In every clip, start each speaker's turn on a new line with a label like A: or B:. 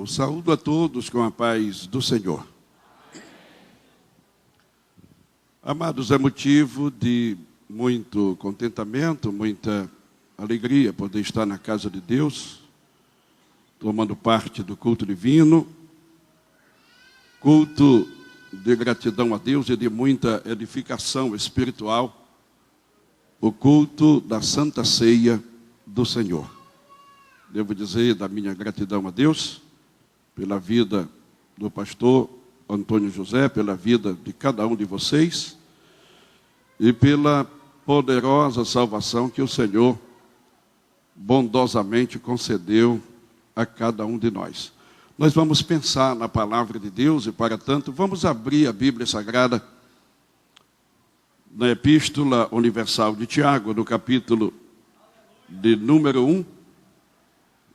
A: saúdo a todos com a paz do Senhor. Amados, é motivo de muito contentamento, muita alegria poder estar na casa de Deus, tomando parte do culto divino, culto de gratidão a Deus e de muita edificação espiritual, o culto da Santa Ceia do Senhor. Devo dizer da minha gratidão a Deus, pela vida do pastor Antônio José, pela vida de cada um de vocês, e pela poderosa salvação que o Senhor bondosamente concedeu a cada um de nós. Nós vamos pensar na palavra de Deus e, para tanto, vamos abrir a Bíblia Sagrada na Epístola Universal de Tiago, no capítulo de número 1,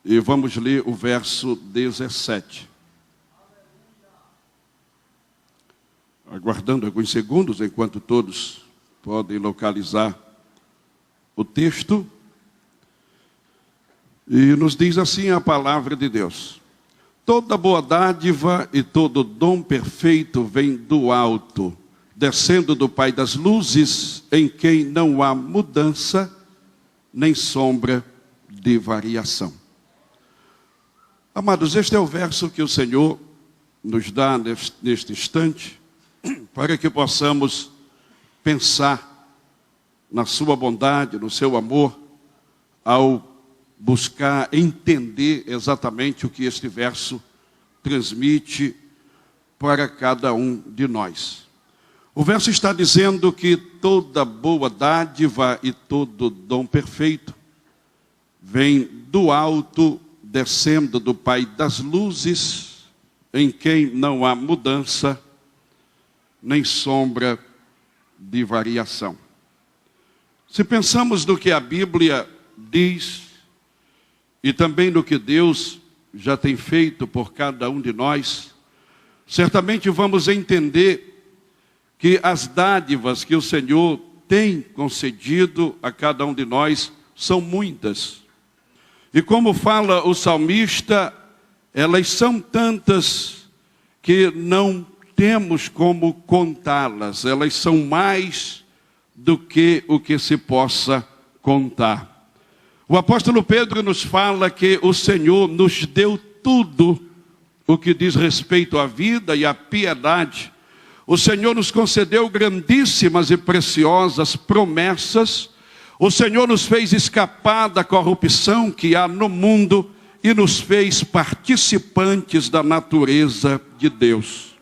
A: e vamos ler o verso 17. Aguardando alguns segundos, enquanto todos podem localizar o texto. E nos diz assim a palavra de Deus: toda boa dádiva e todo dom perfeito vem do alto, descendo do Pai das luzes, em quem não há mudança, nem sombra de variação. Amados, este é o verso que o Senhor nos dá neste instante, para que possamos pensar na sua bondade, no seu amor, ao buscar entender exatamente o que este verso transmite para cada um de nós. O verso está dizendo que toda boa dádiva e todo dom perfeito vem do alto, descendo do Pai das luzes, em quem não há mudança, nem sombra de variação. Se pensamos no que a Bíblia diz, e também no que Deus já tem feito por cada um de nós, certamente vamos entender que as dádivas que o Senhor tem concedido a cada um de nós são muitas. E como fala o salmista, elas são tantas que não temos como contá-las. Elas são mais do que o que se possa contar. O apóstolo Pedro nos fala que o Senhor nos deu tudo o que diz respeito à vida e à piedade. O Senhor nos concedeu grandíssimas e preciosas promessas. O Senhor nos fez escapar da corrupção que há no mundo e nos fez participantes da natureza de Deus.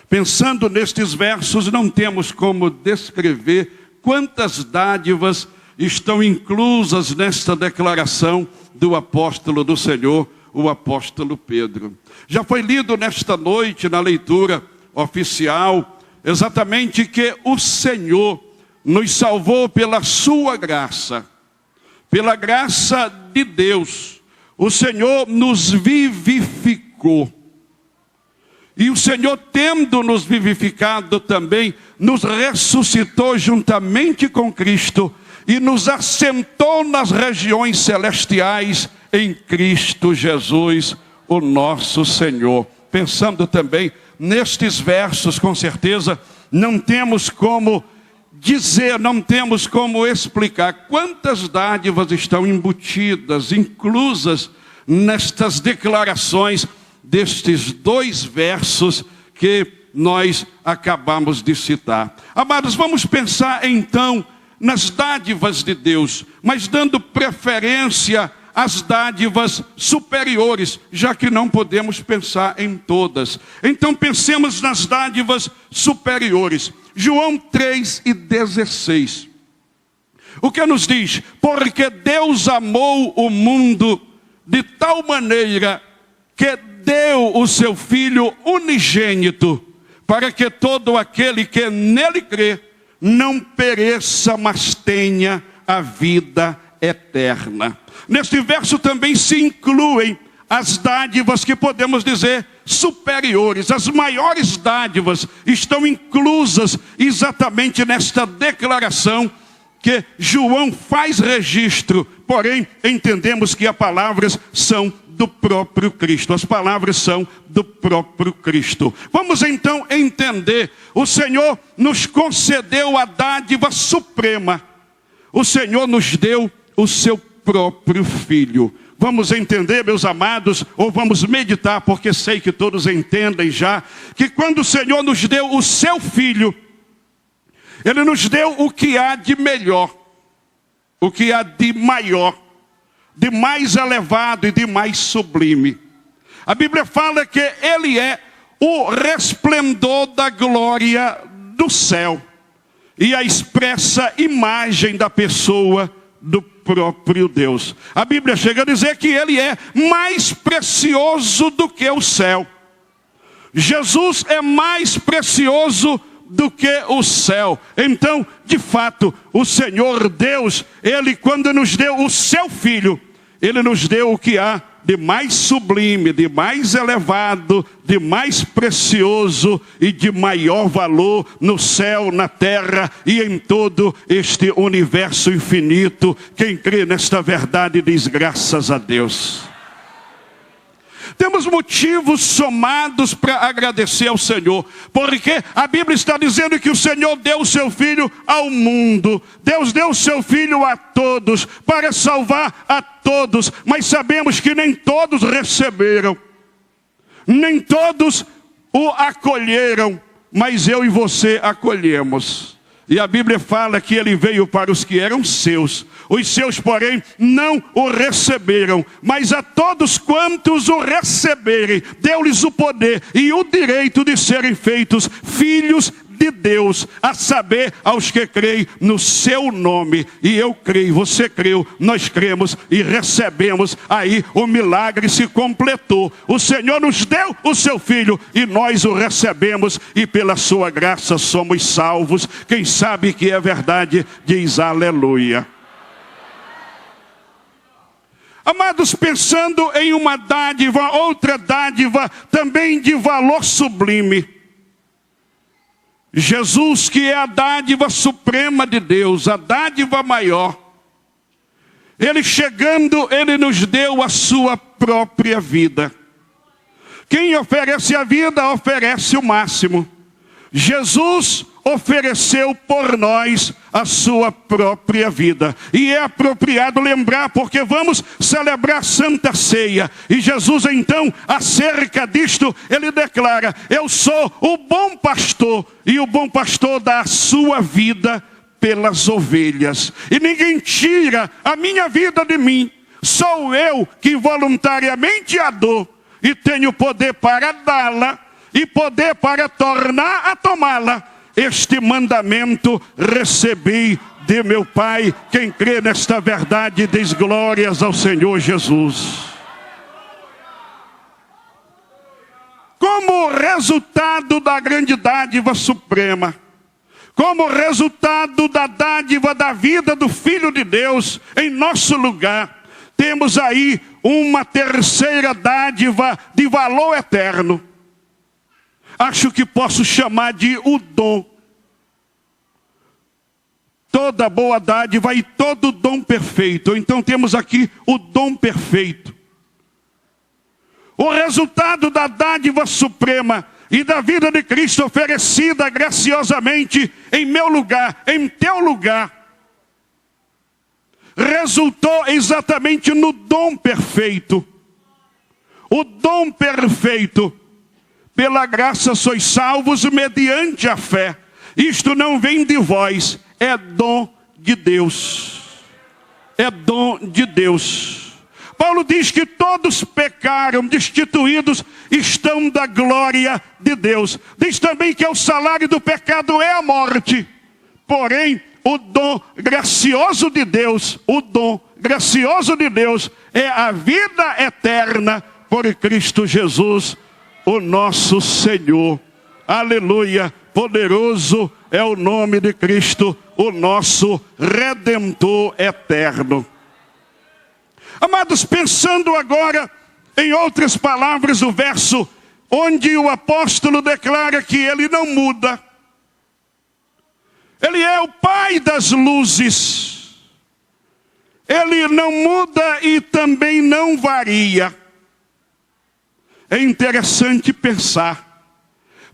A: Pensando nestes versos, não temos como descrever quantas dádivas estão inclusas nesta declaração do apóstolo do Senhor, o apóstolo Pedro. Já foi lido nesta noite, na leitura oficial, exatamente que o Senhor nos salvou pela sua graça, pela graça de Deus. O Senhor nos vivificou. E o Senhor, tendo nos vivificado também, nos ressuscitou juntamente com Cristo e nos assentou nas regiões celestiais em Cristo Jesus, o nosso Senhor. Pensando também nestes versos, com certeza, não temos como dizer, não temos como explicar quantas dádivas estão embutidas, inclusas nestas declarações destes dois versos que nós acabamos de citar. Amados, vamos pensar então nas dádivas de Deus, mas dando preferência às dádivas superiores, já que não podemos pensar em todas. Então pensemos nas dádivas superiores. João 3:16. O que nos diz? Porque Deus amou o mundo de tal maneira que deu o seu Filho unigênito, para que todo aquele que nele crê não pereça, mas tenha a vida eterna. Neste verso também se incluem as dádivas que podemos dizer superiores. As maiores dádivas estão inclusas exatamente nesta declaração que João faz registro, porém entendemos que as palavras são do próprio Cristo. As palavras são do próprio Cristo. Vamos então entender. O Senhor nos concedeu a dádiva suprema. O Senhor nos deu o seu próprio Filho. Vamos entender, meus amados, ou vamos meditar, porque sei que todos entendem já, que quando o Senhor nos deu o seu Filho, Ele nos deu o que há de melhor, o que há de maior, de mais elevado e de mais sublime. A Bíblia fala que Ele é o resplendor da glória do céu e a expressa imagem da pessoa do próprio Deus. A Bíblia chega a dizer que Ele é mais precioso do que o céu. Jesus é mais precioso do que o céu. Então, de fato, o Senhor Deus, Ele quando nos deu o seu Filho, Ele nos deu o que há de mais sublime, de mais elevado, de mais precioso e de maior valor no céu, na terra e em todo este universo infinito. Quem crê nesta verdade diz graças a Deus. Temos motivos somados para agradecer ao Senhor, porque a Bíblia está dizendo que o Senhor deu o seu Filho ao mundo. Deus deu o seu Filho a todos, para salvar a todos, mas sabemos que nem todos receberam, nem todos o acolheram, mas eu e você acolhemos. E a Bíblia fala que Ele veio para os que eram seus. Os seus, porém, não o receberam. Mas a todos quantos o receberem, deu-lhes o poder e o direito de serem feitos filhos de Deus, a saber, aos que creem no seu nome. E eu creio, você creu, nós cremos e recebemos. Aí o milagre se completou. O Senhor nos deu o seu Filho e nós o recebemos e pela sua graça somos salvos. Quem sabe que é verdade, diz aleluia. Amados, pensando em uma dádiva, outra dádiva também de valor sublime. Jesus, que é a dádiva suprema de Deus, a dádiva maior. Ele chegando, Ele nos deu a sua própria vida. Quem oferece a vida, oferece o máximo. Jesus ofereceu por nós a sua própria vida. E é apropriado lembrar, porque vamos celebrar Santa Ceia. E Jesus então, acerca disto, Ele declara: eu sou o bom pastor, e o bom pastor dá a sua vida pelas ovelhas. E ninguém tira a minha vida de mim. Sou eu que voluntariamente a dou, e tenho poder para dá-la, e poder para tornar a tomá-la. Este mandamento recebi de meu Pai. Quem crê nesta verdade diz glórias ao Senhor Jesus. Como resultado da grande dádiva suprema, como resultado da dádiva da vida do Filho de Deus em nosso lugar, temos aí uma terceira dádiva de valor eterno. Acho que posso chamar de o dom. Toda boa dádiva e todo dom perfeito. Então temos aqui o dom perfeito. O resultado da dádiva suprema e da vida de Cristo oferecida graciosamente em meu lugar, em teu lugar, resultou exatamente no dom perfeito. O dom perfeito. Pela graça sois salvos mediante a fé. Isto não vem de vós, é dom de Deus. É dom de Deus. Paulo diz que todos pecaram, destituídos estão da glória de Deus. Diz também que o salário do pecado é a morte. Porém, o dom gracioso de Deus, o dom gracioso de Deus é a vida eterna por Cristo Jesus, o nosso Senhor. Aleluia, poderoso é o nome de Cristo, o nosso Redentor eterno. Amados, pensando agora em outras palavras, o verso onde o apóstolo declara que ele não muda. Ele é o Pai das luzes. Ele não muda e também não varia. é interessante pensar,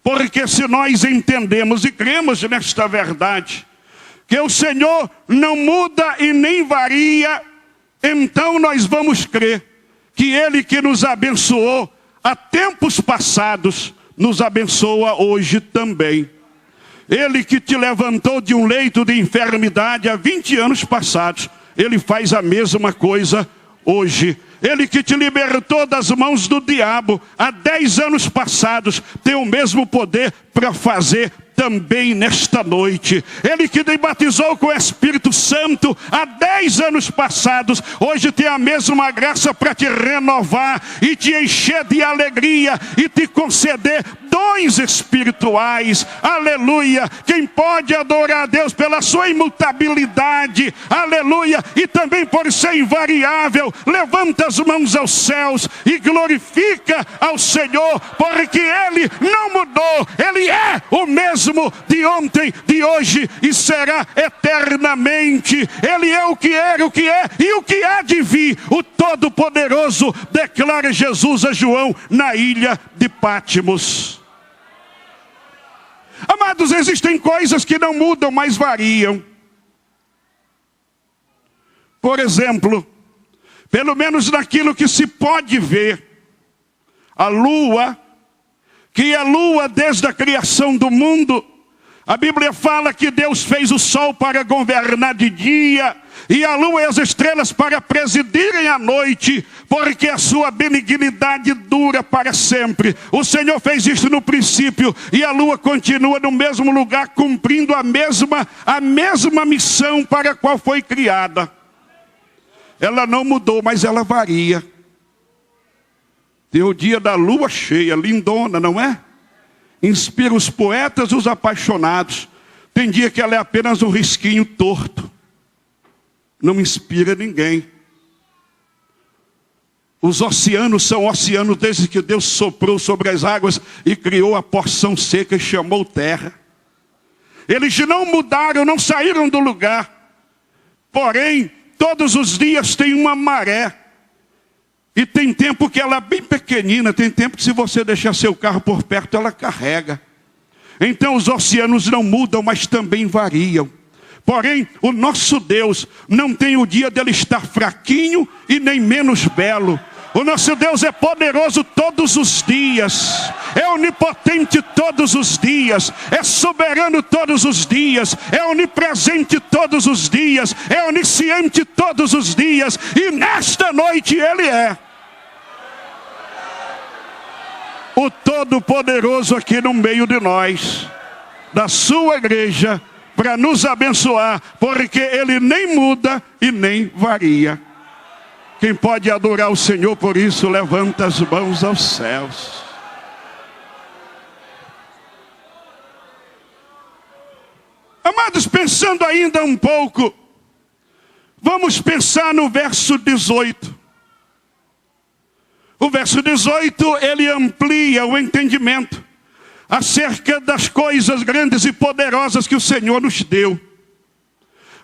A: porque se nós entendemos e cremos nesta verdade, que o Senhor não muda e nem varia, então nós vamos crer que Ele que nos abençoou há tempos passados, nos abençoa hoje também. Ele que te levantou de um leito de enfermidade há 20 anos passados, Ele faz a mesma coisa hoje. Ele que te libertou das mãos do diabo há 10 anos passados, tem o mesmo poder para fazer também nesta noite. Ele que te batizou com o Espírito Santo há 10 anos passados, hoje tem a mesma graça para te renovar e te encher de alegria e te conceder dons espirituais. Aleluia! Quem pode adorar a Deus pela sua imutabilidade, aleluia, e também por ser invariável, levanta as mãos aos céus e glorifica ao Senhor, porque Ele não mudou, Ele é o mesmo de ontem, de hoje e será eternamente. Ele é o que era, o que é e o que há de vir. O Todo-Poderoso, declara Jesus a João na ilha de Pátimos. Amados, existem coisas que não mudam, mas variam. Por exemplo, pelo menos naquilo que se pode ver, a lua, que a lua desde a criação do mundo, a Bíblia fala que Deus fez o sol para governar de dia, e a lua e as estrelas para presidirem a noite, porque a sua benignidade dura para sempre. O Senhor fez isso no princípio, e a lua continua no mesmo lugar, cumprindo a mesma missão para a qual foi criada. Ela não mudou, mas ela varia. Tem o dia da lua cheia, lindona, não é? Inspira os poetas e os apaixonados. Tem dia que ela é apenas um risquinho torto. Não inspira ninguém. Os oceanos são oceanos desde que Deus soprou sobre as águas e criou a porção seca e chamou terra. Eles não mudaram, não saíram do lugar. Porém, todos os dias tem uma maré. E tem tempo que ela é bem pequenina, tem tempo que se você deixar seu carro por perto, ela carrega. Então os oceanos não mudam, mas também variam. Porém, o nosso Deus não tem o dia dele estar fraquinho e nem menos belo. O nosso Deus é poderoso todos os dias, é onipotente todos os dias, é soberano todos os dias, é onipresente todos os dias, é onisciente todos os dias, e nesta noite Ele é o Todo-Poderoso aqui no meio de nós, da sua igreja, para nos abençoar, porque Ele nem muda e nem varia. Quem pode adorar o Senhor por isso, levanta as mãos aos céus. Amados, pensando ainda um pouco, vamos pensar no verso 18. O verso 18, ele amplia o entendimento acerca das coisas grandes e poderosas que o Senhor nos deu.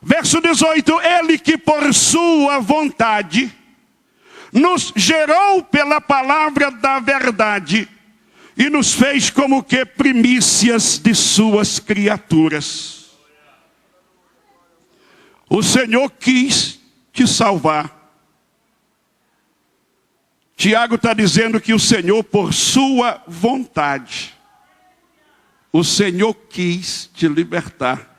A: Verso 18, Ele que por sua vontade nos gerou pela palavra da verdade e nos fez como que primícias de suas criaturas. O Senhor quis te salvar. Tiago está dizendo que o Senhor, por sua vontade, o Senhor quis te libertar.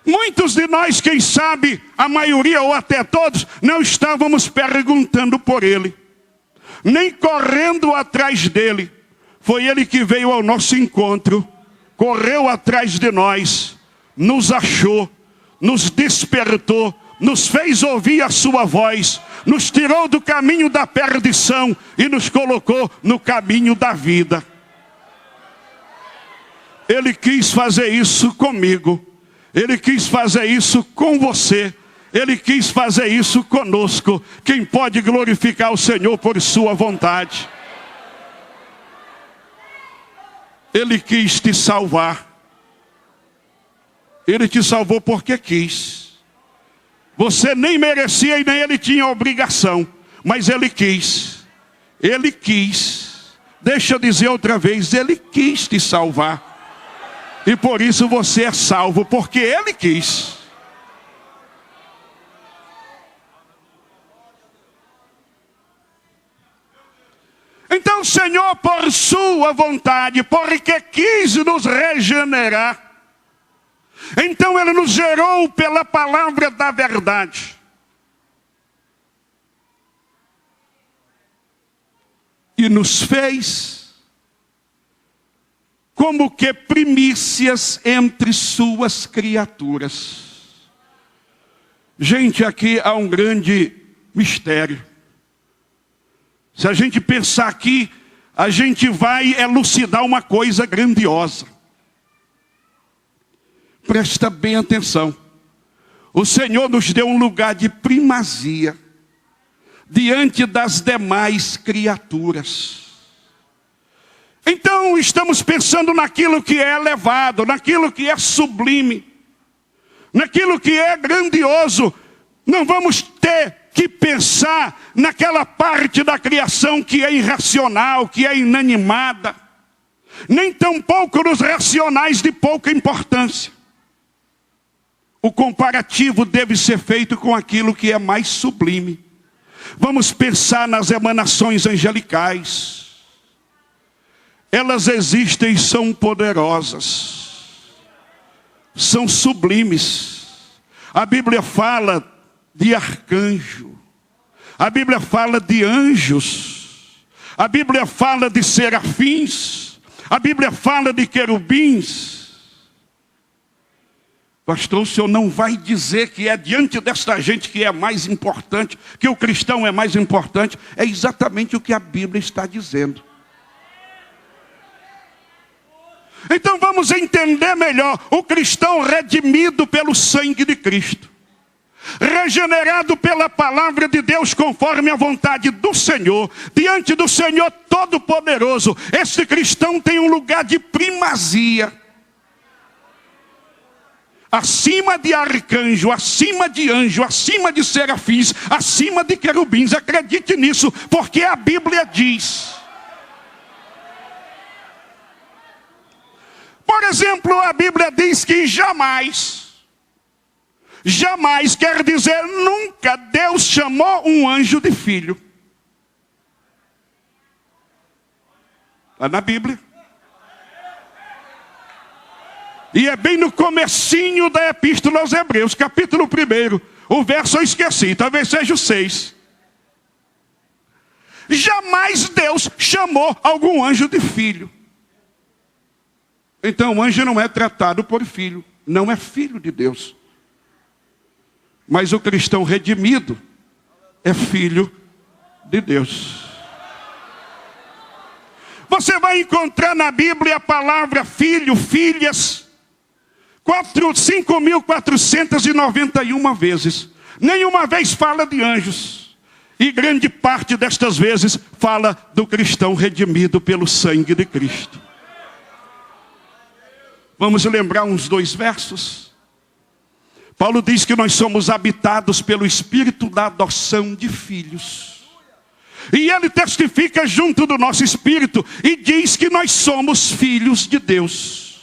A: Muitos de nós, quem sabe, a maioria ou até todos, não estávamos perguntando por Ele, nem correndo atrás dEle. Foi Ele que veio ao nosso encontro, correu atrás de nós, nos achou, nos despertou, nos fez ouvir a sua voz, nos tirou do caminho da perdição e nos colocou no caminho da vida. Ele quis fazer isso comigo. Ele quis fazer isso com você. Ele quis fazer isso conosco. Quem pode glorificar o Senhor por sua vontade? Ele quis te salvar. Ele te salvou porque quis. Você nem merecia e nem Ele tinha obrigação. Mas Ele quis. Ele quis. Deixa eu dizer outra vez, Ele quis te salvar. E por isso você é salvo, porque Ele quis. Então o Senhor, por sua vontade, porque quis nos regenerar, então Ele nos gerou pela palavra da verdade. E nos fez como que primícias entre suas criaturas. Gente, aqui há um grande mistério. Se a gente pensar aqui, a gente vai elucidar uma coisa grandiosa. Presta bem atenção. O Senhor nos deu um lugar de primazia diante das demais criaturas. Então estamos pensando naquilo que é elevado, naquilo que é sublime, naquilo que é grandioso. Não vamos ter que pensar naquela parte da criação que é irracional, que é inanimada, nem tampouco nos racionais de pouca importância. O comparativo deve ser feito com aquilo que é mais sublime. Vamos pensar nas emanações angelicais. Elas existem e são poderosas, são sublimes. A Bíblia fala de arcanjo, a Bíblia fala de anjos, a Bíblia fala de serafins, a Bíblia fala de querubins. Pastor, o senhor não vai dizer que é diante desta gente que é mais importante, que o cristão é mais importante? É exatamente o que a Bíblia está dizendo. Então vamos entender melhor. O cristão redimido pelo sangue de Cristo, regenerado pela palavra de Deus conforme a vontade do Senhor, diante do Senhor Todo-Poderoso, este cristão tem um lugar de primazia, acima de arcanjo, acima de anjo, acima de serafins, acima de querubins. Acredite nisso, porque a Bíblia diz. Por exemplo, a Bíblia diz que jamais quer dizer nunca, Deus chamou um anjo de filho. Está na Bíblia. E é bem no comecinho da Epístola aos Hebreus, capítulo 1, o verso eu esqueci, talvez seja o 6. Jamais Deus chamou algum anjo de filho. Então o anjo não é tratado por filho, não é filho de Deus. Mas o cristão redimido é filho de Deus. Você vai encontrar na Bíblia a palavra filho, filhas, 5.491 vezes. Nenhuma vez fala de anjos. E grande parte destas vezes fala do cristão redimido pelo sangue de Cristo. Vamos lembrar uns 2 versos. Paulo diz que nós somos habitados pelo Espírito da adoção de filhos. E ele testifica junto do nosso espírito e diz que nós somos filhos de Deus.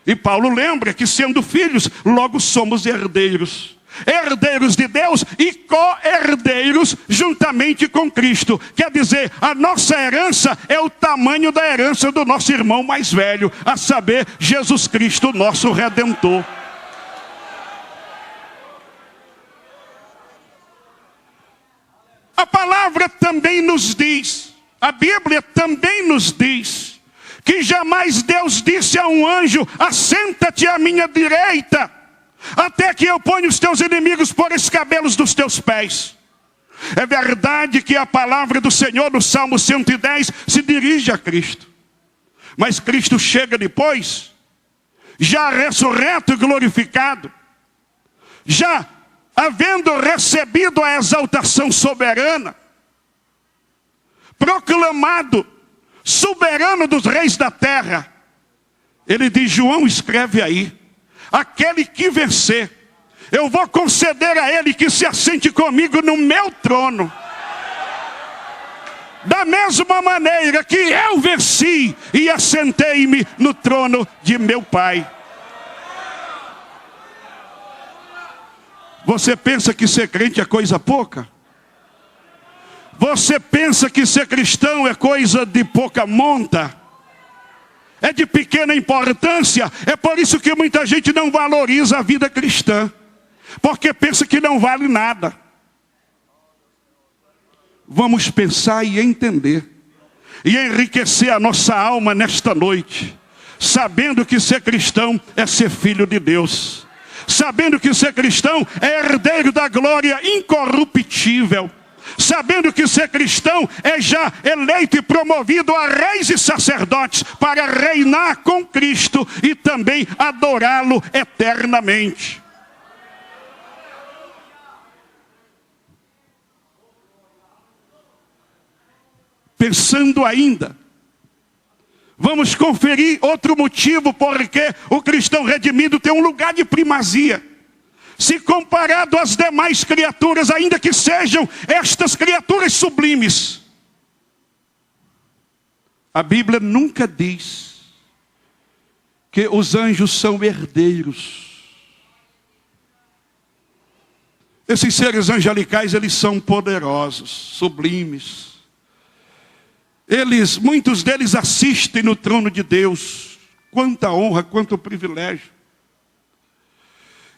A: E Paulo lembra que sendo filhos, logo somos herdeiros. Herdeiros de Deus e co-herdeiros juntamente com Cristo. Quer dizer, a nossa herança é o tamanho da herança do nosso irmão mais velho, a saber, Jesus Cristo, nosso Redentor. A palavra também nos diz, a Bíblia também nos diz, que jamais Deus disse a um anjo: assenta-te à minha direita, até que eu ponha os teus inimigos por escabelos dos teus pés. É verdade que a palavra do Senhor no Salmo 110 se dirige a Cristo. Mas Cristo chega depois, já ressurreto e glorificado, já havendo recebido a exaltação soberana, proclamado soberano dos reis da terra. Ele diz, João escreve aí, aquele que vencer, eu vou conceder a ele que se assente comigo no meu trono. Da mesma maneira que eu venci e assentei-me no trono de meu Pai. Você pensa que ser crente é coisa pouca? Você pensa que ser cristão é coisa de pouca monta? É de pequena importância? É por isso que muita gente não valoriza a vida cristã. Porque pensa que não vale nada. Vamos pensar e entender. E enriquecer a nossa alma nesta noite. Sabendo que ser cristão é ser filho de Deus. Sabendo que ser cristão é herdeiro da glória incorruptível. Sabendo que ser cristão é já eleito e promovido a reis e sacerdotes para reinar com Cristo e também adorá-lo eternamente. Pensando ainda, vamos conferir outro motivo porque o cristão redimido tem um lugar de primazia. Se comparado às demais criaturas, ainda que sejam estas criaturas sublimes. A Bíblia nunca diz que os anjos são herdeiros. Esses seres angelicais, eles são poderosos, sublimes. Muitos deles assistem no trono de Deus. Quanta honra, quanto privilégio.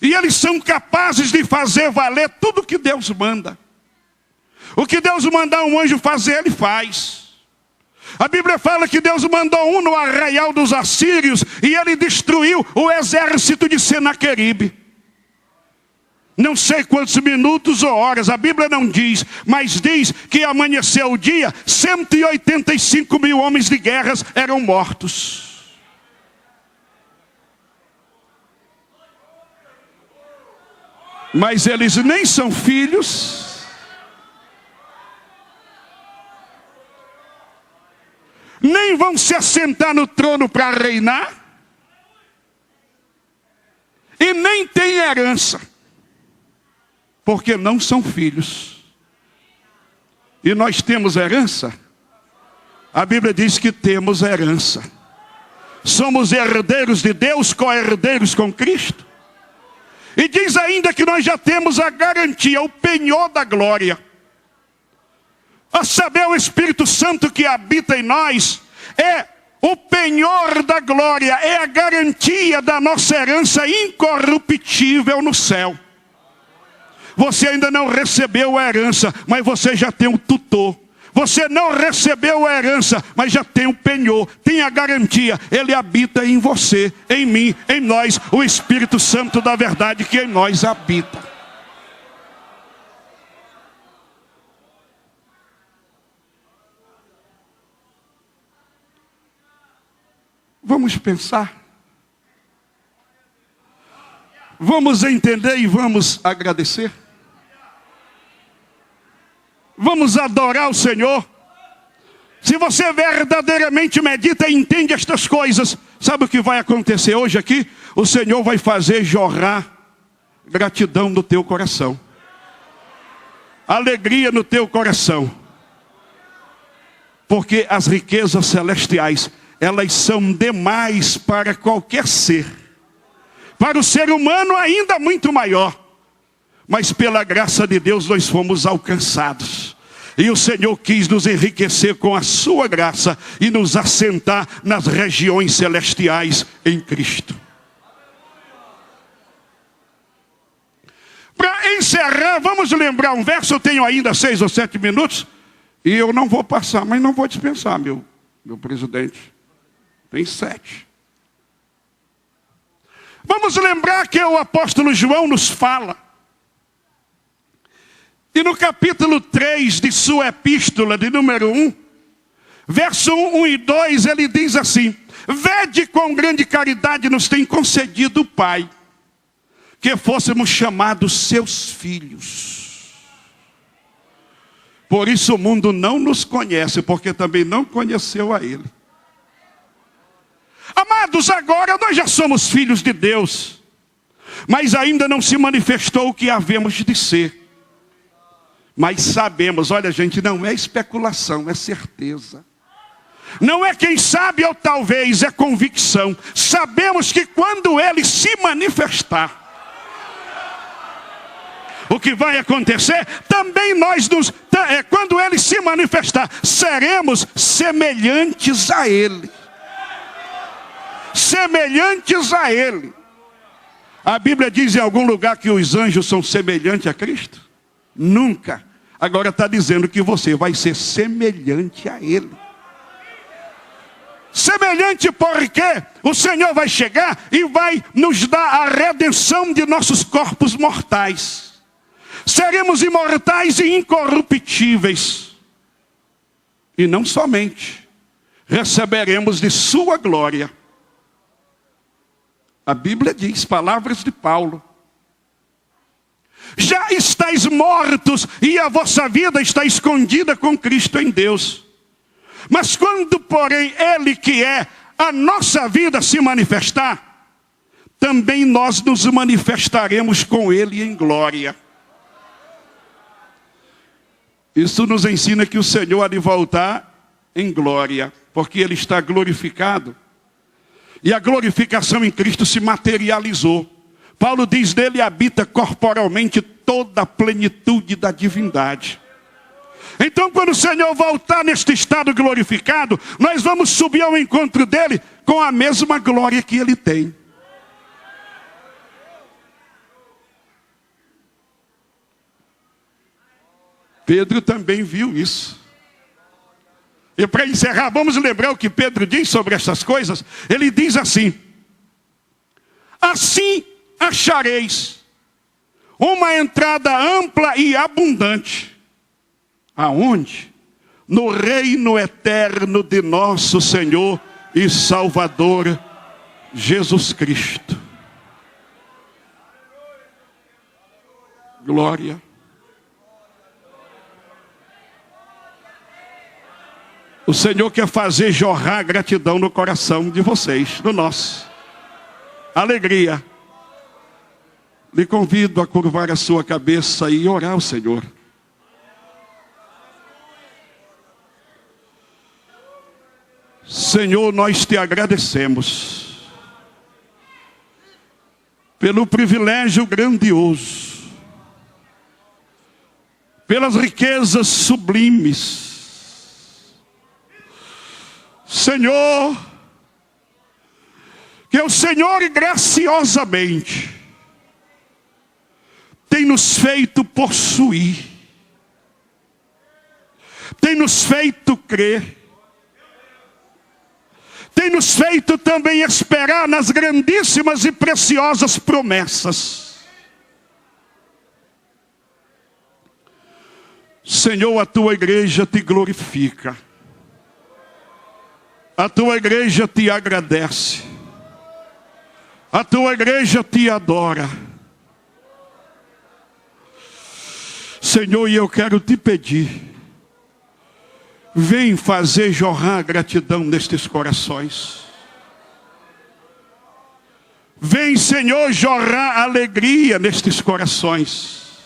A: E eles são capazes de fazer valer tudo o que Deus manda. O que Deus mandar um anjo fazer, ele faz. A Bíblia fala que Deus mandou um no arraial dos assírios e ele destruiu o exército de Senaqueribe. Não sei quantos minutos ou horas, a Bíblia não diz, mas diz que amanheceu o dia, 185 mil homens de guerra eram mortos. Mas eles nem são filhos, nem vão se assentar no trono para reinar, e nem têm herança, porque não são filhos. E nós temos herança? A Bíblia diz que temos herança. Somos herdeiros de Deus, co-herdeiros com Cristo. E diz ainda que nós já temos a garantia, o penhor da glória. A saber, o Espírito Santo que habita em nós é o penhor da glória, é a garantia da nossa herança incorruptível no céu. Você ainda não recebeu a herança, mas você já tem um tutor. Você não recebeu a herança, mas já tem o penhor, tem a garantia. Ele habita em você, em mim, em nós, o Espírito Santo da verdade que em nós habita. Vamos pensar. Vamos entender e vamos agradecer. Vamos adorar o Senhor. Se você verdadeiramente medita e entende estas coisas, sabe o que vai acontecer hoje aqui? O Senhor vai fazer jorrar gratidão no teu coração. Alegria no teu coração. Porque as riquezas celestiais, elas são demais para qualquer ser. Para o ser humano ainda muito maior. Mas pela graça de Deus nós fomos alcançados. E o Senhor quis nos enriquecer com a sua graça e nos assentar nas regiões celestiais em Cristo. Para encerrar, vamos lembrar um verso. Eu tenho ainda 6 ou 7 minutos. E eu não vou passar, mas não vou dispensar, meu presidente. Tem 7. Vamos lembrar que o apóstolo João nos fala. E no capítulo 3 de sua epístola, de número 1, verso 1 e 2, ele diz assim: vede quão grande caridade nos tem concedido o Pai, que fôssemos chamados seus filhos. Por isso o mundo não nos conhece, porque também não conheceu a Ele. Amados, agora nós já somos filhos de Deus, mas ainda não se manifestou o que havemos de ser. Mas sabemos, olha gente, não é especulação, é certeza. Não é quem sabe ou talvez, é convicção. Sabemos que quando Ele se manifestar, o que vai acontecer, também quando Ele se manifestar, seremos semelhantes a Ele. Semelhantes a Ele. A Bíblia diz em algum lugar que os anjos são semelhantes a Cristo? Nunca. Agora está dizendo que você vai ser semelhante a Ele. Semelhante porque o Senhor vai chegar e vai nos dar a redenção de nossos corpos mortais. Seremos imortais e incorruptíveis. E não somente, receberemos de sua glória. A Bíblia diz, palavras de Paulo: já estáis mortos e a vossa vida está escondida com Cristo em Deus. Mas quando, porém, Ele que é a nossa vida se manifestar, também nós nos manifestaremos com Ele em glória. Isso nos ensina que o Senhor há de voltar em glória, porque Ele está glorificado. E a glorificação em Cristo se materializou. Paulo diz, nele habita corporalmente toda a plenitude da divindade. Então, quando o Senhor voltar neste estado glorificado, nós vamos subir ao encontro dele com a mesma glória que ele tem. Pedro também viu isso. E para encerrar, vamos lembrar o que Pedro diz sobre essas coisas. Ele diz assim: assim achareis uma entrada ampla e abundante. Aonde? No reino eterno de nosso Senhor e Salvador Jesus Cristo. Glória. O Senhor quer fazer jorrar gratidão no coração de vocês, no nosso. Alegria. Lhe convido a curvar a sua cabeça e orar ao Senhor. Senhor, nós te agradecemos pelo privilégio grandioso, pelas riquezas sublimes. Senhor, que o Senhor graciosamente tem nos feito possuir, tem nos feito crer, tem nos feito também esperar nas grandíssimas e preciosas promessas. Senhor, a tua igreja te glorifica. A tua igreja te agradece. A tua igreja te adora. Senhor, e eu quero te pedir, vem fazer jorrar gratidão nestes corações. Vem, Senhor, jorrar alegria nestes corações.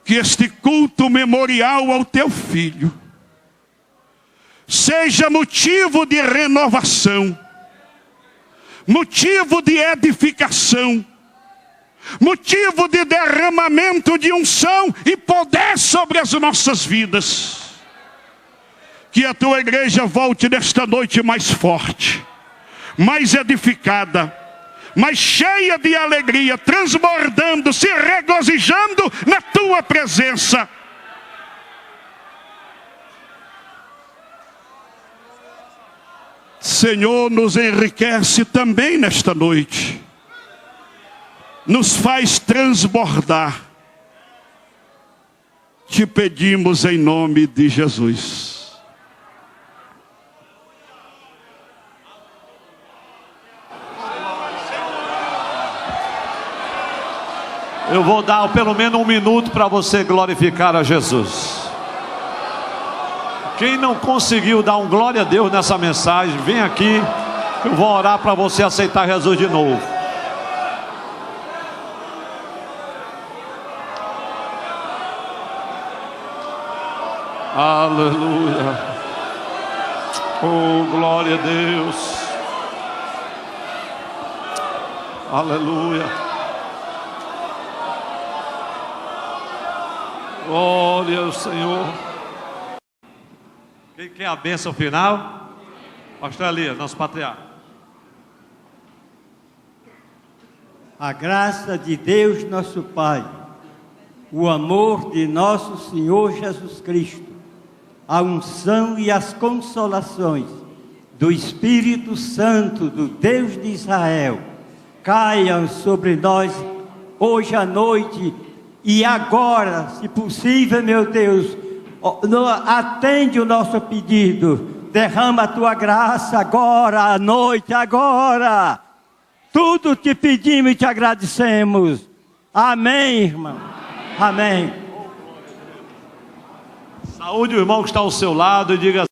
A: Que este culto memorial ao teu Filho seja motivo de renovação, motivo de edificação, motivo de derramamento de unção e poder sobre as nossas vidas. Que a tua igreja volte nesta noite mais forte, mais edificada, mais cheia de alegria, transbordando, se regozijando na tua presença. Senhor, nos enriquece também nesta noite. Nos faz transbordar. Te pedimos em nome de Jesus.
B: Eu vou dar pelo menos 1 minuto para você glorificar a Jesus. Quem não conseguiu dar um glória a Deus nessa mensagem, vem aqui, eu vou orar para você aceitar Jesus de novo. Aleluia. Oh, glória a Deus. Aleluia. Glória ao Senhor. Quem quer a bênção final? Pastor Elias, nosso patriarca.
C: A graça de Deus nosso Pai, o amor de nosso Senhor Jesus Cristo, a unção e as consolações do Espírito Santo do Deus de Israel caiam sobre nós hoje à noite e agora, se possível, meu Deus, atende o nosso pedido, derrama a tua graça agora à noite, agora. Tudo te pedimos e te agradecemos. Amém, irmão. Amém.
B: Saúde o irmão que está ao seu lado e diga